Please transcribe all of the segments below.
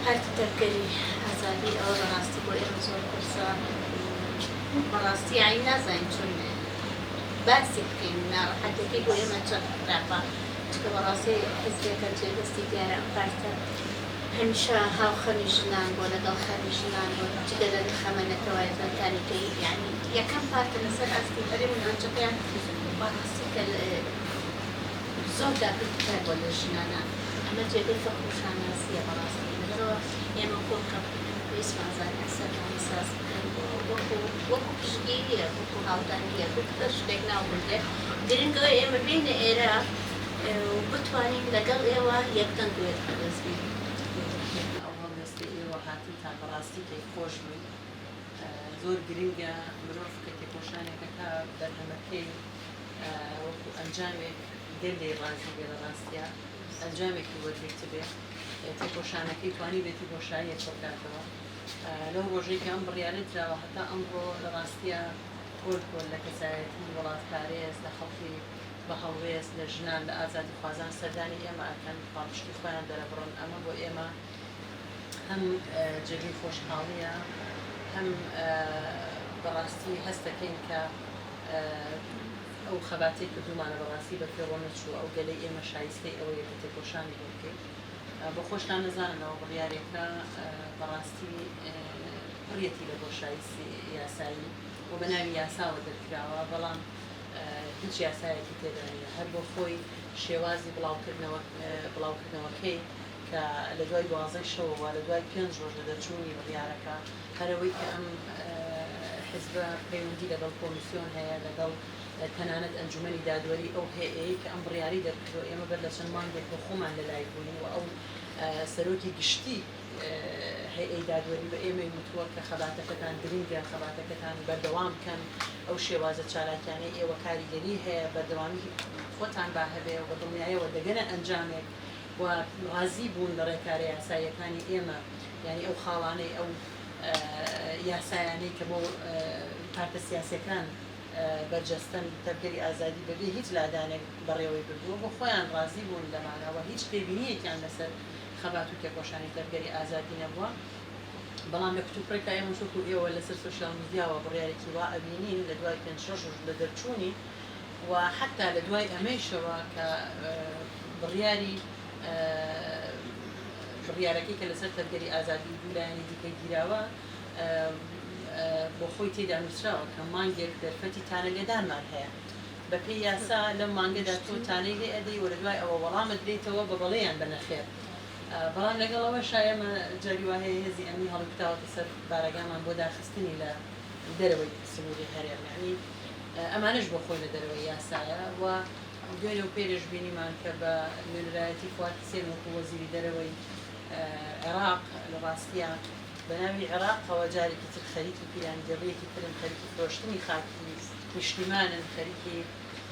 هل تتذكري أزادي أو براستي بو إيرزول كرسا براستي يعني نازين شون باسي بكينا حتى كي بو إيما تشرفا تكا براسي حزبي كنتي بستيجارة أمبارتا همیشه هاو خمیشنان بود دل خمیشنان بود چقدر خمنه توازن تاریخی يعني يكم بارت مثلا أسكي قريب من أنشطة براسي كل زوجة بتكتب ولا جنانا أما جدي فخوش أنا سيا براسي مثلا يوم أقول كم بيسمع زين أسد عن أساس وكو بشجية وكو هاودانية وكو تشتغلنا وبده درين قوي أما بين إيرا وبتوانين لقل إيوا يبتن قوي خلاص أول نسبة وهاتي تاع براستي كي خوش بي زور گرینگە مرۆڤ کە تێکۆشانێکەکە بەرهەمەکەی وەکو ئەنجامێک گەلێ ڕازی بێ لە ڕاستیە ئەنجامێکی وەرگرتە بێ تێکۆشانەکەی توانی بێتی بۆشاییە چۆکاتەوە لەو ڕۆژەی کە ئەم بڕیارە دراوە هەتا ئەمڕۆ لە ڕاستیە کۆل لە کەسایەتی وڵاتپارێز لە خەڵکی بە هەڵوێز لە ژنان لە ئازادی خوازان سەردانی ئێمە ئەکەن پاڵپشتی خۆیان دەرەبڕن ئەمە بۆ ئێمە هەم جێگەی خۆشحاڵیە هم براستی هستکین که او خباتی کدومان براستی بفیرونت شو او گلی ایم شایسته او یکتی کوشانی بودی با خوشتن نزانم او بریاری که براستی بریتی لبو شایسته یاسایی و بناوی یاسا و درکراوه بلام هیچ یاسایی که تدانی هر با خوی شوازی بلاو کردنو کی که لدوای بازی شو و لدوای پنج روز لدرجونی بریاره که هەرەوەی کە ئەم حزب پەیوەندی لەگەڵ کۆمیسیۆن هەیە لەگەڵ تەنانەت ئەنجومەنی دادوەری ئەو هەیەی کە ئەم بڕیاری دەرکردەوە ئێمە بەر لە چەند مانگێک بە خۆمان لەلای بووین و ئەو سەرۆکی گشتی هەیەی دادوەری بە ئێمەی وتووە کە خەباتەکەتان گرنگە خەباتەکەتان بەردەوام بکەن ئەو شێوازە چالاکیانەی ئێوە کاریگەری هەیە بەردەوامی خۆتان با هەبێ و بە دڵنیاییەوە دەگەنە ئەنجامێک و ڕازی بوون لە ڕێکارە یاساییەکانی ئێمە یعنی ئەو خاڵانەی ئەو یاسایانەی کە بۆ پارتە سیاسیەکان بەرجەستن تەبگەری ئازادی بەبێ هیچ لادانێک بەڕێوەی بردووە بۆ خۆیان ڕازی بوون لەمانەوە هیچ پێبینیەکیان لەسەر خەبات و تێکۆشانی تەبگەری ئازادی نەبووە بەڵام لە کتوپڕێکا ئێمە وەکو ئێوە لەسەر سۆشیال میدیاوە بڕیارێکی وا ئەبینین لە دوای 5 ڕۆژ لە دەرچوونی و حتا لە دوای ئەمەیشەوە کە بڕیاری بڕیارەکەی کە لەسەر تەبگەری ئازادی دوولایانی دیکەی گیراوە بۆ خۆی تێدا نووسراوە کە مانگێک دەرفەتی تانە لێدانمان هەیە بە پێی یاسا لەم مانگەدا تۆ تانەی لێ ئەدەی وە لە دوای ئەوە وەڵامت درێتەوە بە بەڵێیان بەنەخێر بەڵام لەگەڵەوە شایەمە جاری وا هەیە هێزی ئەمنی هەڵبتاوەتە سەر بارەگامان بۆ داخستنی لە دەرەوەی سنووری هەرێم یعنی ئەمانش بۆ خۆی لە دەرەوەی یاسایە و دوێنێ و پێرێش بینیمان کە بە نوێنەرایەتی فواد حسێن وەکو وەزیری دەرەوەی عێراق لە ڕاستیە بەناوی عێراقەوە جارێکی تر خەریکی پیرانگەڕیەکی ترن خەریکی فرۆشتنی خاکی نیشتیمانن خەریکی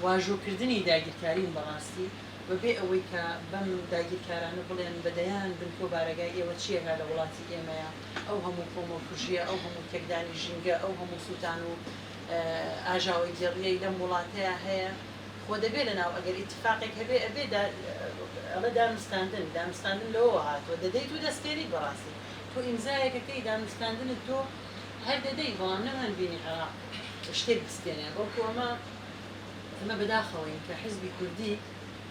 واژۆکردنی داگیرکارین بەڕاستی بەبێ ئەوەی کە بەم داگیرکارانە بڵێن بەدەیان بنکۆ بارەگای ئێوە چیەکە لە وڵاتی ئێمەیە ئەو هەموو کۆمەڵکوژیە ئەو هەموو تێکدانی ژینگە ئەو هەموو سووتان و ئاژاوی گەڕیەی لەم وڵاتەیە هەیە خۆ دەبێت لەناو ئەگەر ئیتفاقێک هەبێ ئەبێ ئەڵە دامستاندن لەوە هاتووە دەدەیت و دەستێری بەڕاستی تۆ ئیمزایەکەکەی دامستاندنت تۆ هەر دەدەی بەڵام نەمان بینی عێراق شتێک بستێنێ بەڵکو ئەمە بەداخەوەین کە حیزبی کوردی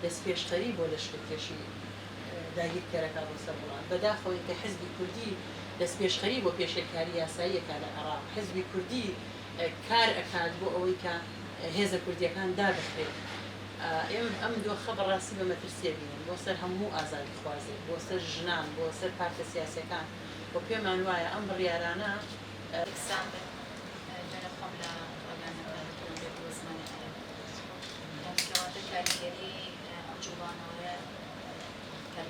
دەستپێشخەری بۆ لەشکردکێشی داگیرکەرەکە بۆ سەر وڵات بەداخەوەین کە حیزبی کوردی دەستپێشخەری بۆ پێشێکاری یاساییەکە لە عێراق حیزبی کوردی کار ئەکات بۆ ئەوەی کە هێزە کوردیەکان دابخرێت ئەم دۆخە بەڕاستی بە مەترسیە بینن بۆ سەر هەموو ئازادی خوازێ بۆ سەر ژنان بۆ سەر پارتە سیاسیەکان بۆ پێمان وایە ئەم بڕیارانە کاریگەری ئەم جوڵانەوەیە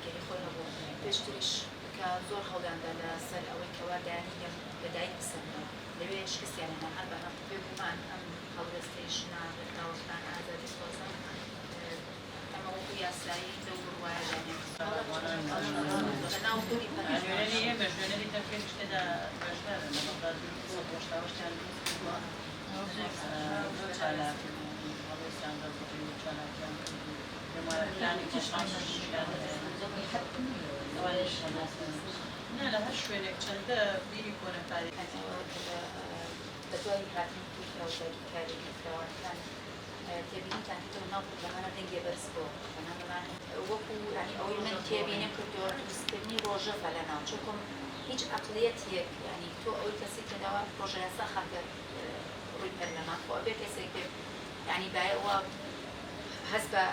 دەرگەری خۆی هەبوو پێشتریش کە زۆر هەوڵیاندا لەسەر ئەوەی کەوا دایانی لەدایک بسەنەوە لەوێ شکستیانێنان هەر بە هەم پێ بوومان ئەم هەڵوێستەی ژنا لەگەڵتان ئازادی خۆزان ئەمە وەکو یاسایی لەو بڕوایە دانێت لەناو دووری ژێنەری ئێمە ژێنەری تەفکێری شتێدا بەشدارە لە بەغداد پۆشتاوەشتیان زۆر چالاکی هەڵوێستیان دەربڕی و چالاکیان کردی لێمارەکانی کەشان نه لە هەر شوێنێک چەندە بیری کۆنەکاری بە دوای هاتنی کاری کراوەکان تێبینیتان کردەوە ناو پرلەمانە دەنگێ بەرز بۆ بەنامەمان وەکو ینی ئەوەی من تێبینیم کردەوە دروستکردنی ڕۆژەفە لە ناو چۆکم هیچ عەقڵیەتێک ینی تۆ ئەوەی کەسی کردەوە ڕۆژە یاسا خاکە ڕووی پەرلەمان خۆ ئەبێ کەسێک بێ ینی باەوە هەست بە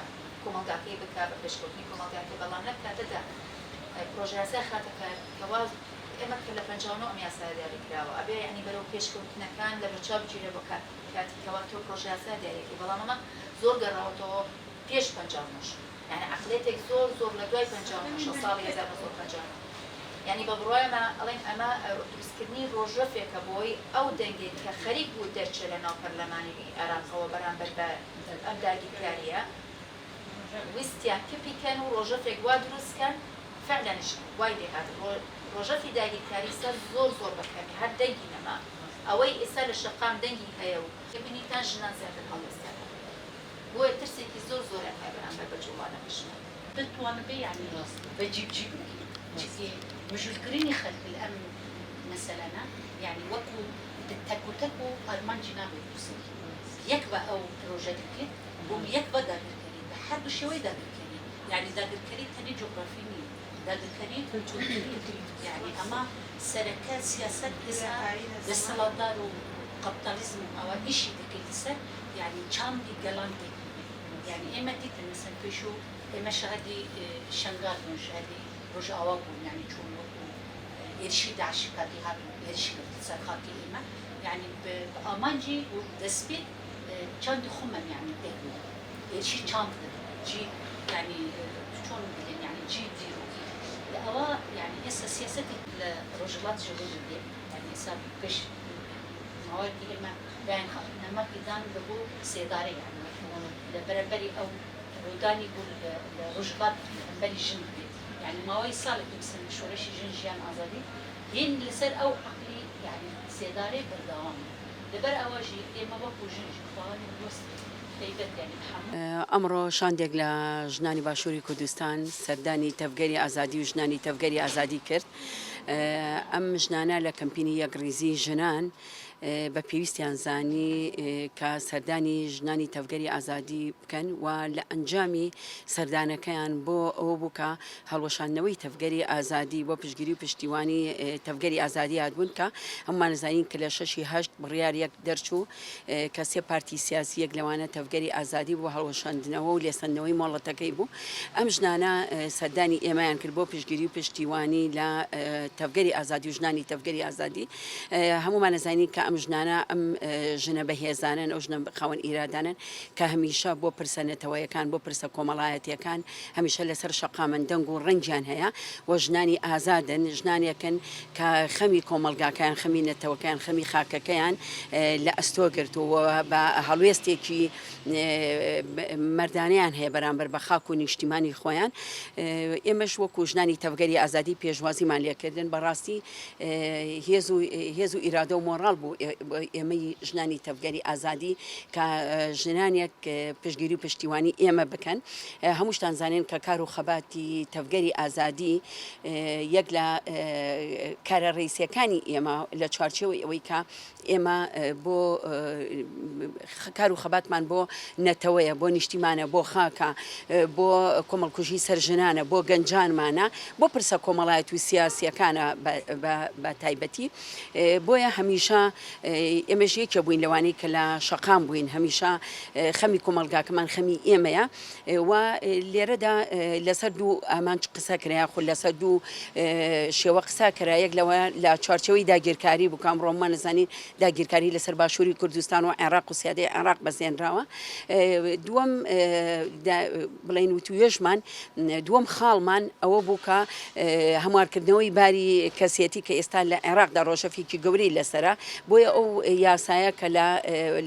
کۆمەڵگاکەی بکات بە پێشکەوتنی کۆمەڵگاکە بەڵام لەم کاتەدا پرۆژە یاسا خاتەکە کەوا ئێمە کە لە 59 ئەم یاسا دیاری کراوە ئەبێ ینی بەرەو پێشکەوتنەکان لە بەرچاو بگیرێ بۆ کاتی کەوا تۆ پرۆژە یاسا دیاریەکەی بەڵام ئەمە زۆر گەڕاوەتەوە پێش 59 یعنی عەقڵیەتێک زۆر لە دوای 59 ساڵی 1950 یعنی بە بڕوایەمە ئەڵێن ئەمە دروستکردنی ڕۆژەفێکە بۆی ئەو دەنگێت کە خەریک بوو دەرچێ لە ناو پەرلەمانی عێراقەوە بەرامبەر بە ئەم داگیرکاریە ویستیان کپیکەن و ڕۆژەفێک وا دروستکەن فعلەنش وای لێ هات ڕۆژەفی داگیرکاری سەر زۆر بەکەمی هەر دەنگی نەما ئەوەی ئێستا لە شەقام دەنگی هەیە و بینیتان ژنان زیاتر هەڵوێستیان بۆیە ترسێکی زۆر هەیە بەرامبەر بە جوڵانە بژنە بتوانە بێ یعنی بەجیبجیب مژولکردنی خەلک ئەم مەسەلەنە یعنی وەکو تەک و ئەرمانجی نابێت دووسێت یەک بە ئەو پرۆژە دەکرێت بۆ یەک بە داگیرکاری بە هەردوو شێوەی داگیرکاری یعنی داگیرکاری تەنێ جۆگرافی نیە داگیرکاری یعنی ئەمە سەرەکە سیاسەت ئێستا دەسەڵاتدار و قەپیتالیزم و ئەوە ئیشی دەکەیت سەر یعنی چاندی گەڵان یعنی ئێمە دیتن مەسەن پێشوو ئێمە شەهەدی شەنگار بوون شەهەدی ڕۆژئاوا بوون یعنی چۆن وەکو هێرشی داعشی کاتی هاتبوو هێرشی کرد سەر خاکی ئێمە یعنی بە ئامانجی و دەستپێت چاندی خۆمان یعنی پێک بوو هێرشی چاند جی یعنی چۆن بگەین یعنی جی دیرۆکی ئەوە یعنی ئێستا سیاسەتی لە ڕۆژهەڵات ژەوە دێ یعنی ئێستا پێش ماوەیەکی ئێمە لایەن نەمەکی دان بەبوو سێدارە یعنی لە بەرەبەری ئەو ڕوودانی بوو لە ڕۆژهەڵات بەری ژن بێت یعنی ماوەی ساڵێکی بسن شۆرەشی ژن ژیان ئازادی هێن لەسەر ئەو عەقلی یعنی سێدارەی بەردەوام لەبەر ئەوەژی ئێمە وەکو ژنیش خواوەنی وەست ئەمڕۆ شاندێک لە ژنانی باشووری کوردستان سەردانی تەفگەری ئازادی و ژنانی تەفگەری ئازادی کرد ئەم ژنانە لە کەمپینی یەکڕیزی ژنان بە پێویستیان زانی کە سەردانی ژنانی تەفگەری ئازادی بکەن و لە ئەنجامی سەردانەکەیان بۆ ئەوە بوو کە هەڵوەشاندنەوەی تەفگەری ئازادی بۆ پشتگیری و پشتیوانی تەفگەری ئازادی هاتبوون کە ئەممان نزانین کە لە 6/8 بڕیارێک دەرچوو کە سێ پارتی سیاسیەک لەوانە تەفگەری ئازادی بۆ هەڵوەشاندنەوە و لێسەندنەوەی مۆڵەتەکەی بوو ئەم ژنانە سەردانی ئێمەیان کرد بۆ پشتگیری و پشتیوانی لە تەفگەری ئازادی و ژنانی تەفگەری ئازادی هەمومان نزانین کە ئەم ژنانە ئەم ژنە بەهێزانن ئەو ژنە خاوەن ئیرادانن کە هەمیشە بۆ پرسە نەتەوەیەکان بۆ پرسە کۆمەڵایەتیەکان هەمیشە لەسەر شەقامن دەنگ و ڕەنگیان هەیە و ژنانی ئازادن ژنانێکن کە خەمی کۆمەلگاکەیان خەمی نەتەوەکەیان خەمی خاکەکەیان لە ئەستۆ گرتووە بە هەڵوێستێکی مەردانیان هەیە بەرامبەر بە خاک و نیشتیمانی خۆیان ئێمەش وەکو ژنانی تەفگەری ئازادی پێشوازیمان لێکردن بەڕاستی هێز و ئیرادە و مۆڕاڵ بوو ئێمەی ژنانی تەفگەری ئازادی کە ژنانێک پشتگیری و پشتیوانی ئێمە بکەن هەمووشتان زانین کە کار و خەباتی تەفگەری ئازادی یەک لە کارە ڕئیسیەکانی ئێمە لە چوارچێوەی ئەوەی کە ئێمە بۆ کار و خەباتمان بۆ نەتەوەیە بۆ نیشتیمانە بۆ خاکە بۆ کۆمەڵکوژی سەرژنانە بۆ گەنجانمانە بۆ پرسە کۆمەڵایەت و سیاسیەکانە بە تایبەتی بۆیە هەمیشە ئێمەش یەکێ بووین لەوانەیە کە لە شەقام بووین هەمیشە خەمی کۆمەلگاکەمان خەمی ئێمەیە و لێرەدا لەسەر دوو ئامانج قسە کرا خو لەسەر دوو شێوە قسە کرا یەک لەوە لە چوارچەوەی داگیرکاری بوو کام ڕۆمان نزانین داگیرکاری لەسەر باشووری کوردستان و عێراق و سیادەی عێراق بەزێنراوە دووەم بڵین وتوێژمان دووەم خاڵمان ئەوە بوو کە هەموارکردنەوەی باری کەسێتی کە ئێستا لە عێراقدا ڕۆژەفێکی گەورەی لەسرە بۆیە ئەو یاسایە کە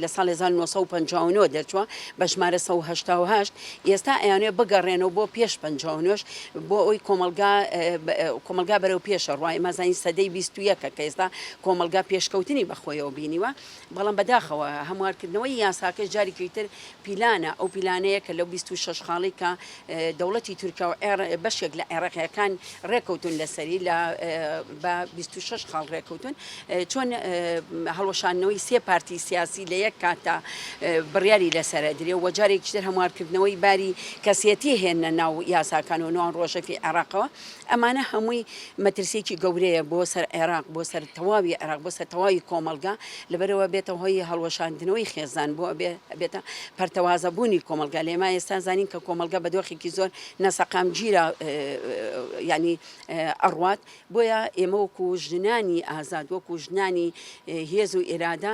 لە ساڵی 1950 دەرچووە بە ژمارە 1970 ئێستا ئەیانێ بگەڕێنەوە بۆ پێش 59 بۆ ئەوی کۆمەلگا بەرەو پێشە ڕای مازانی سەدەی 21 کە ئێستا کۆمەلگا پێشکەوتنی بەخۆیەوە بینیوە بەڵام بەداخەوە هەموارکردنەوەی یاساکە جارێکی تر پیلانە ئەو پیلانەیە کە لەو 26 خاڵی کە دەوڵەتی تورکیا و بەشێک لە عێراقیەکان ڕێکەوتون لەسەری لە بە 26 خاڵ ڕێکەوتون چۆن هەڵوەشانەوەی سێ پارتی سیاسی لە یەک کاتا بڕیاری لەسەر درێ و جارێکی تر هەموارکردنەوەی باری کەسێتی هێنە ناو یاساکان و ناوان ڕۆژەفی عێراقەوە ئەمانە هەمووی مەترسێکی گەورەیە بۆ سەر عێراق بۆ سەر تەواوی عێراق بۆ سەر تەواوی کۆمەلگا لەبەرەوە بێتە هۆی هەڵوەشاندنەوەی خێزان بۆ بێتە پەرتەوازەبوونی کۆمەلگا لێما ئێستا زانین کە کۆمەلگا بە دۆخێکی زۆر نەسەقام گیرە ینی ئەڕوات بۆیە ئێمە وەکو ژنانی ئازاد وەکو ژنانی هێز و ئێرادا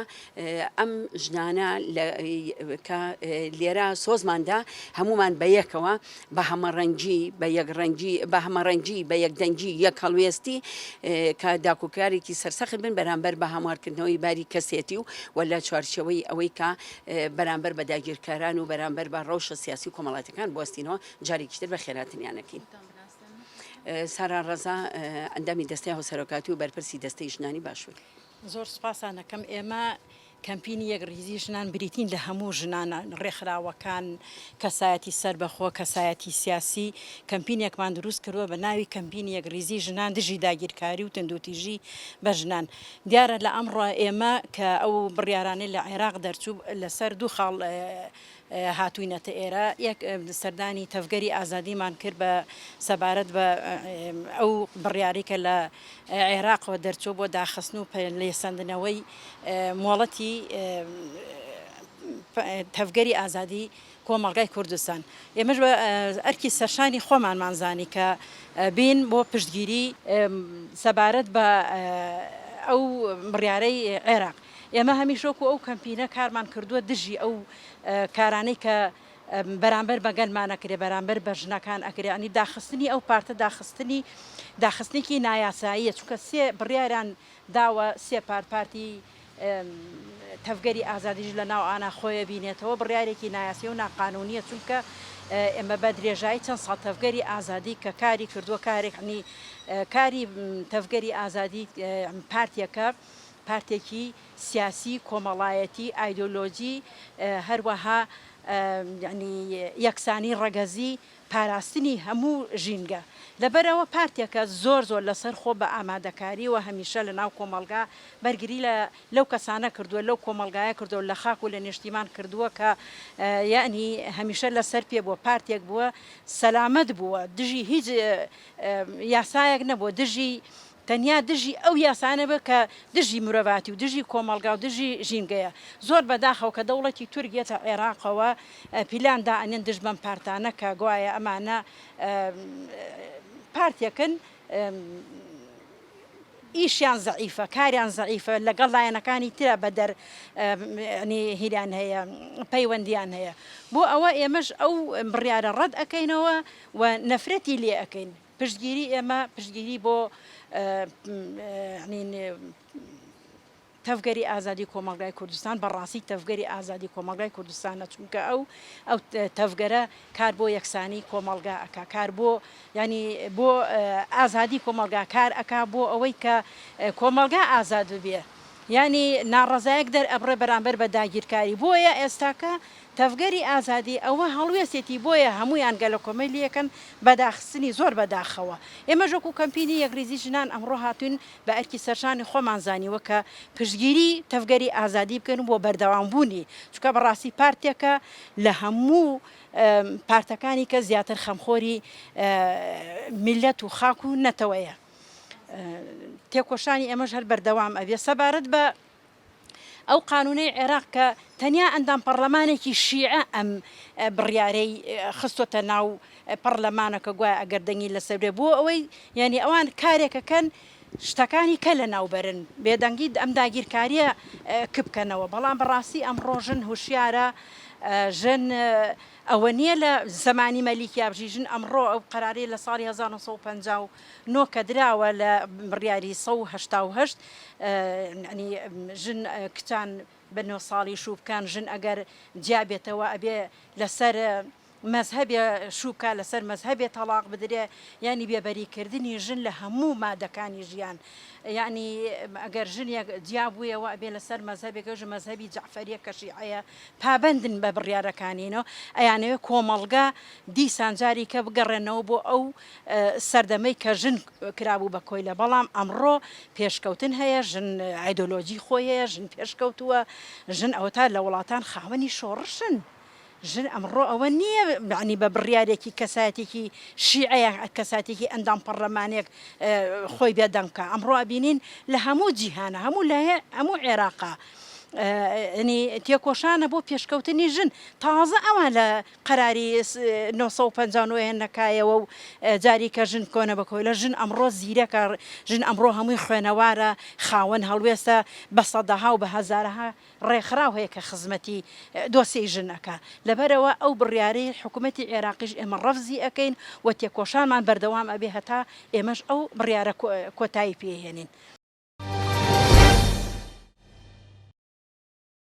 ئەم ژنانە کە لێرە سۆزماندا هەمومان بە یەکەوە بە هەمەڕەنگی بە یەکڕەنگی بە هەمەڕەنگی بە یەکدەنگی یەک هەڵوێستی کە داکوکارێکی سەرسەخت بن بەرامبەر بە هەموارکردنەوەی باری کەسێتی و وەلا چوارچەوەی ئەوەی کە بەرامبەر بە داگیرکاران و بەرامبەر بە ڕەوشە سیاسی و کۆمەڵاتەکان بوەستینەوە جارێکی تر بە خێراتنیانەکەین. سارا ڕەزا ئەندامی دەستەی هەڵسەرۆکاتی و بەرپرسی دەستەی ژنانی باشوور. زۆر سوپاسانەکەم ئێمە کەمپینی یەکڕیزی ژنان بریتین لە هەموو ژنانە ڕێکخراوەکان کەسایەتی سەربەخۆ کەسایەتی سیاسی کەمپینێکمان دروست کردووە بە ناوی کەمپینی یەکڕیزی ژنان دژی داگیرکاری و تندوتیژی بە ژنان دیارە لە ئەمڕۆ ئێمە کە ئەو بڕیارانەی لە عێراق دەرچوو لەسەر دوو خاڵ هاتووینەتە ئێرە یەک سەردانی تەفگەری ئازادیمان کرد بە سەبارەت بە ئەو بڕیاری کە لە عێراقەوە دەرچوو بۆ داخستن و لێسەندنەوەی مۆڵەتی تەفگەری ئازادی کۆمەڵگای کوردستان ئێمەش بە ئەرکی سەرشانی خۆمانمانزانی کە بین بۆ پشتگیری سەبارەت بە ئەو بڕیارەی عێراق ئێمە هەمیشۆکو ئەو کەمپینە کارمان کردووە دژی ئەو کارانەی کە بەرامبەر بەگەلمانەکرێ بەرامبەر بە ژنەکان ئەکرێنی داخستنی ئەو پارتە داخستنێکی نایاساییە چونکە سێ بڕیاریان داوە سێ پارتی تەفگەری ئازادیش لە ناو ئانا خۆیە بینێتەوە بڕیارێکی نایاسی و ناقانونیە چونکە ئێمە بە درێژایی چەند ساڵ تەفگەری ئازادی کە کاری کردووە کارێکنی کاری تەفگەری ئازادی پارتیەکە پارتێکی سیاسی کۆمەڵایەتی ئایدۆلۆجی هەروەها ینی یەکسانی ڕەگەزی پاراستنی هەموو ژینگە لەبەرەوە پارتێکە زۆر لەسەر خۆ بە ئامادەکاری و هەمیشە لە ناو کۆمەلگا بەرگری لەو کەسانە کردووە لەو کۆمەلگایە کردووە لە خاک و لە نیشتیمان کردووە کە یعنی هەمیشە لەسەر پێ بووە پارتێک بووە سەلامەت بووە دژی هیچ یاسایەک نەبووە دژی تەنیا دژی ئەو یاسانە بە کە دژی مرۆڤاتی و دژی کۆمەلگا و دژی ژینگەیە زۆر بەداخەوە کە دەوڵەتی تورکێتە عێراقەوە پیلاندا ئەنێن دژ بەم پارتانە کە گوایە ئەمانە پارتێکن ئیشیان زەعیفە کاریان زەعیفە لەگەڵ لایەنەکانی ترە بە هیریان هەیە پەیوەندیان هەیە بۆ ئەوە ئێمەش ئەو بڕیارە ڕەت ئەەکەینەوە و نەفرەتی لێ ئەەکەین پشتگیری ئێمە پشتگیری بۆ تەفگەری ئازادی کۆمەڵگای کوردستان بەڕاستی تەفگەری ئازادی کۆمەڵگای کوردستانە چونکە ئەو تەفگەرە کار بۆ یەکسانی کۆمەڵگا ئەکا کار بۆ ینی بۆ ئازادی کۆمەڵگا کار ئەکا بۆ ئەوەی کە کۆمەڵگا ئازاد ببێ ینی ناڕەزایەک دەرئەبڕێ بەرامبەر بە داگیرکاری بۆیە ئێستاکە تەفگەری ئازادی ئەوە هەڵوێستێتی بۆیە هەمویان گەلە کۆمەلیەکەن بەداخستنی زۆر بەداخەوە ئێمە ژۆکو کەمپینی یەکڕیزی ژنان ئەمڕۆ هاتوون بە ئەرکی سەرشانی خۆمانزانیوە کە پشتگیری تەفگەری ئازادی بکەن بۆ بەردەوامبوونی چونکە بەڕاستی پارتێکە لە هەموو پارتەکانی کە زیاتر خەمخۆری میلەت و خاک و نەتەوەیە تێکۆشانی ئێمەش هەر بەردەوام ئەبێ سەبارەت بە ئەو قانونەی عێراق کە تەنیا ئەندام پەرلەمانێکی شیعە ئەم بڕیارەی خستۆتە ناو پەرلەمانەکە گوایە ئەگەر دەنگی لەسەر بۆ ئەوەی یعنی ئەوان کارێکەکەن شتەکانی کە لە ناوبەرن بێدەنگی ئەم داگیرکاریە کبکەنەوە بەڵام بەڕاستی ئەم ڕۆژن هوشیارە ژن ئەوە نییە لە زمانی مەلیکی ئابژیژن ئەمڕۆ ئەو قەرارەی لە ساڵی 1950 کە دراوە لە بڕیاری 1970 ژن کچان بە 9 ساڵی شووبکان ژن ئەگەر جیابێتەوە ئەبێ لەسەر مەذهبێ شووکە لەسەر مەذهبێ تەلاق بدرێ ینی بێبەریکردنی ژن لە هەموو مادەکانی ژیان یعنی ئەگەر ژنێک جیاببوویەوە ئەبێ لەسەر مەذهبێکە ژ مەذهبی جعفەریە کە شیعەیە پابندن بە بڕیارەکانینەوە ئەیانەوێ کۆمەڵگا دیسانجاری کە بگەڕێنەوە بۆ ئەو سەردەمەی کە ژن کرابوو بە کۆیلە بەڵام ئەمڕۆ پێشکەوتن هەیە ژن ئایدۆلۆجی خۆی هەیە ژن پێشکەوتووە ژن ئەوە تا لە وڵاتان خاوەنی شۆڕشن ژن ئەمڕۆ ئەوە نییە عنی بە بڕیارێکی کەساتێکی شیعەیە کەساتێکی ئەندام پەرلەمانێک خۆی بێدەنگکە ئەمڕۆ ئەبینین لە هەموو جیهانە هەموو عێراقا ینی تێکۆشانە بۆ پێشکەوتنی ژن تازە ئەوان لە قەراری 1950 نەکایەوە و جاریکە ژن کۆنە بەکۆی لە ژن ئەمڕۆ زیرەکە ژن ئەمڕۆ هەمووی خوێنەوارە خاوەن هەڵوێستە بە سەدەها و بە هەزارەها ڕێکخراو هەیە کە خزمەتی دۆسی ژنەکە لەبەرەوە ئەو بڕیارەی حکوومەتی عێراقیش ئێمە ڕەفزی ئەەکەین و تێکۆشانمان بەردەوام ئەبێ هەتا ئێمەش ئەو بڕیارە کۆتایی پێهێنین.